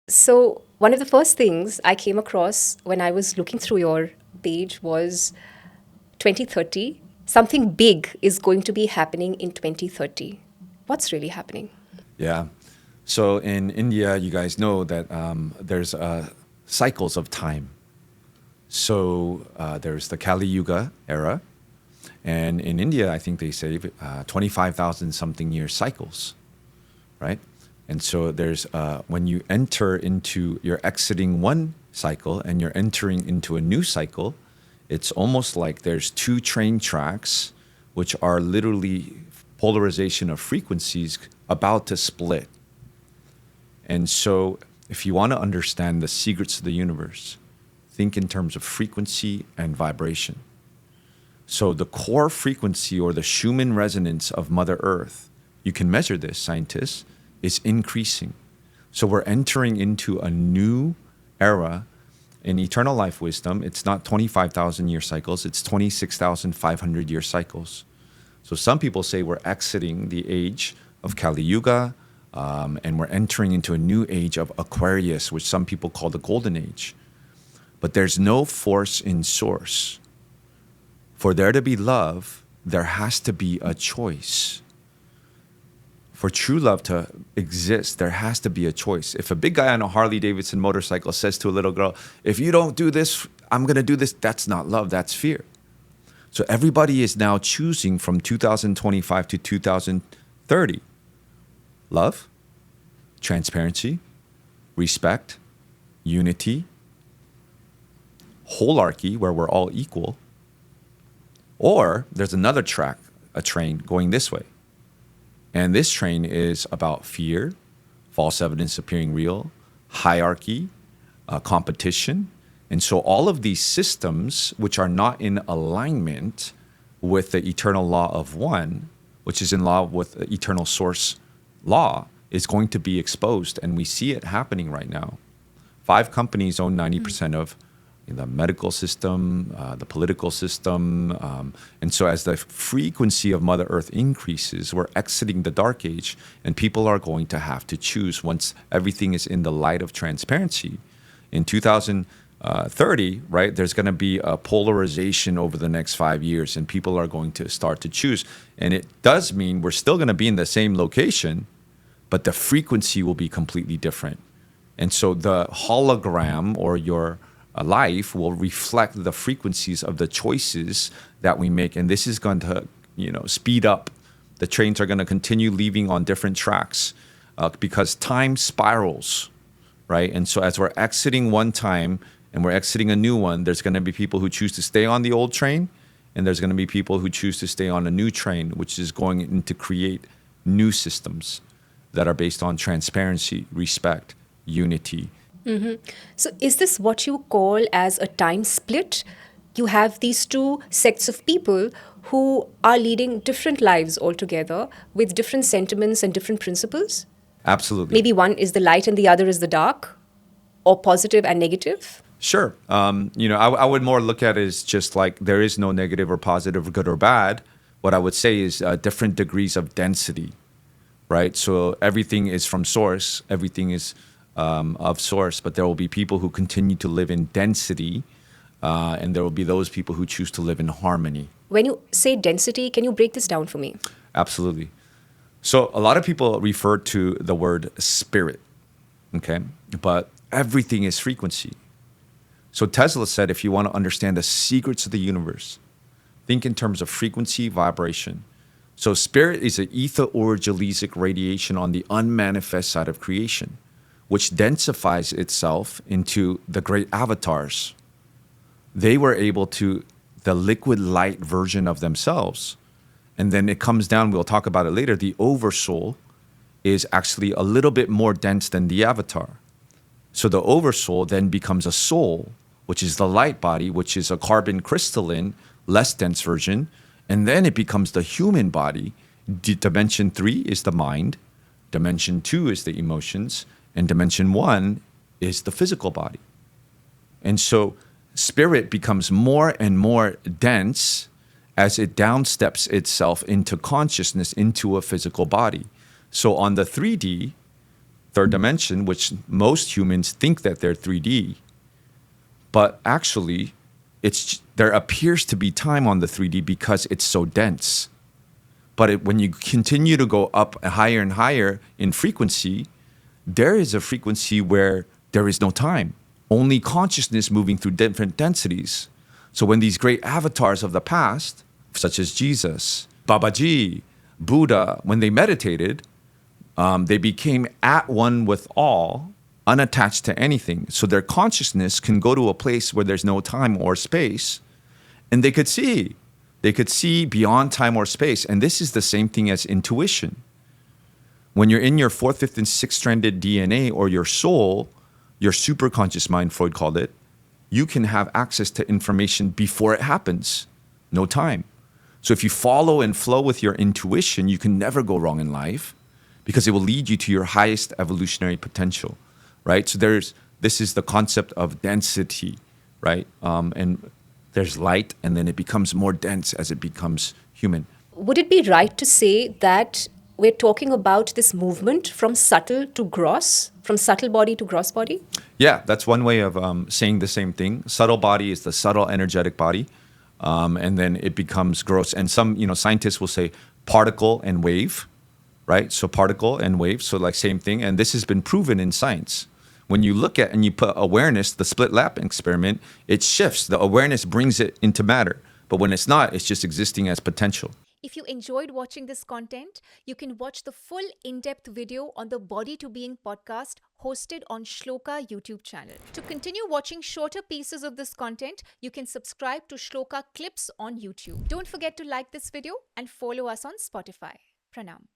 So, one of the first things I came across when I was looking through your page was 2030. Something big is going to be happening in 2030. What's really happening? Yeah. So in India, you guys know that there's cycles of time. So there's the Kali Yuga era. And in India, I think they say 25,000 something year cycles, right? And so there's when you enter into, you're exiting one cycle and you're entering into a new cycle, it's almost like there's two train tracks, which are literally polarization of frequencies about to split. And so if you want to understand the secrets of the universe, think in terms of frequency and vibration. So the core frequency or the Schumann resonance of Mother Earth, you can measure this, scientists, is increasing. So we're entering into a new era in eternal life wisdom. It's not 25,000 year cycles, it's 26,500 year cycles. So some people say we're exiting the age of Kali Yuga, and we're entering into a new age of Aquarius, which some people call the golden age. But there's no force in source. For there to be love, there has to be a choice. For true love to exist, there has to be a choice. If a big guy on a Harley Davidson motorcycle says to a little girl, if you don't do this, I'm going to do this, that's not love, that's fear. So everybody is now choosing from 2025 to 2030. Love, transparency, respect, unity, holarchy, where we're all equal. Or there's another track, a train going this way. And this train is about fear, false evidence appearing real, hierarchy, competition. And so all of these systems, which are not in alignment with the eternal law of one, which is in law with the eternal source law, is going to be exposed. And we see it happening right now. 5 companies own 90% of the medical system, the political system. And so as the frequency of Mother Earth increases, we're exiting the dark age, and people are going to have to choose once everything is in the light of transparency. In 2030, right, there's going to be a polarization over the next 5 years, and people are going to start to choose. And it does mean we're still going to be in the same location, but the frequency will be completely different. And so the hologram or your life will reflect the frequencies of the choices that we make. And this is going to, speed up. The trains are going to continue leaving on different tracks because time spirals, right? And so as we're exiting one time and we're exiting a new one, there's going to be people who choose to stay on the old train, and there's going to be people who choose to stay on a new train, which is going in to create new systems that are based on transparency, respect, unity. So, is this what you call as a time split? You have these two sects of people who are leading different lives altogether with different sentiments and different principles? Absolutely. Maybe one is the light and the other is the dark, or positive and negative? Sure. I would more look at it as just like there is no negative or positive or good or bad. What I would say is different degrees of density, right? So everything is from source, everything is of source, but there will be people who continue to live in density, and there will be those people who choose to live in harmony. When you say density, can you break this down for me? Absolutely. So a lot of people refer to the word spirit, okay? But everything is frequency. So Tesla said, if you want to understand the secrets of the universe, think in terms of frequency, vibration. So spirit is an ether or gelesic radiation on the unmanifest side of creation, which densifies itself into the great avatars. They were able to, the liquid light version of themselves. And then it comes down, we'll talk about it later, the oversoul is actually a little bit more dense than the avatar. So the oversoul then becomes a soul, which is the light body, which is a carbon crystalline, less dense version. And then it becomes the human body. Dimension 3 is the mind. Dimension 2 is the emotions. And dimension 1 is the physical body. And so spirit becomes more and more dense as it downsteps itself into consciousness, into a physical body. So on the 3D, third dimension, which most humans think that they're 3D, but actually there appears to be time on the 3D because it's so dense. But when you continue to go up higher and higher in frequency, there is a frequency where there is no time, only consciousness moving through different densities. So when these great avatars of the past, such as Jesus, Babaji, Buddha, when they meditated, they became at one with all, unattached to anything. So their consciousness can go to a place where there's no time or space, and they could see. They could see beyond time or space. And this is the same thing as intuition. When you're in your fourth, fifth, and sixth stranded DNA or your soul, your superconscious mind, Freud called it, you can have access to information before it happens. No time. So if you follow and flow with your intuition, you can never go wrong in life because it will lead you to your highest evolutionary potential, right? So this is the concept of density, right? And there's light, and then it becomes more dense as it becomes human. Would it be right to say that we're talking about this movement from subtle to gross, from subtle body to gross body? Yeah, that's one way of saying the same thing. Subtle body is the subtle energetic body, and then it becomes gross. And some, scientists will say particle and wave, right? So particle and wave, so like same thing. And this has been proven in science. When you look at and you put awareness, the split lap experiment, it shifts. The awareness brings it into matter. But when it's not, it's just existing as potential. If you enjoyed watching this content, you can watch the full in-depth video on the Body to Being podcast hosted on Shlloka YouTube channel. To continue watching shorter pieces of this content, you can subscribe to Shlloka Clips on YouTube. Don't forget to like this video and follow us on Spotify. Pranam.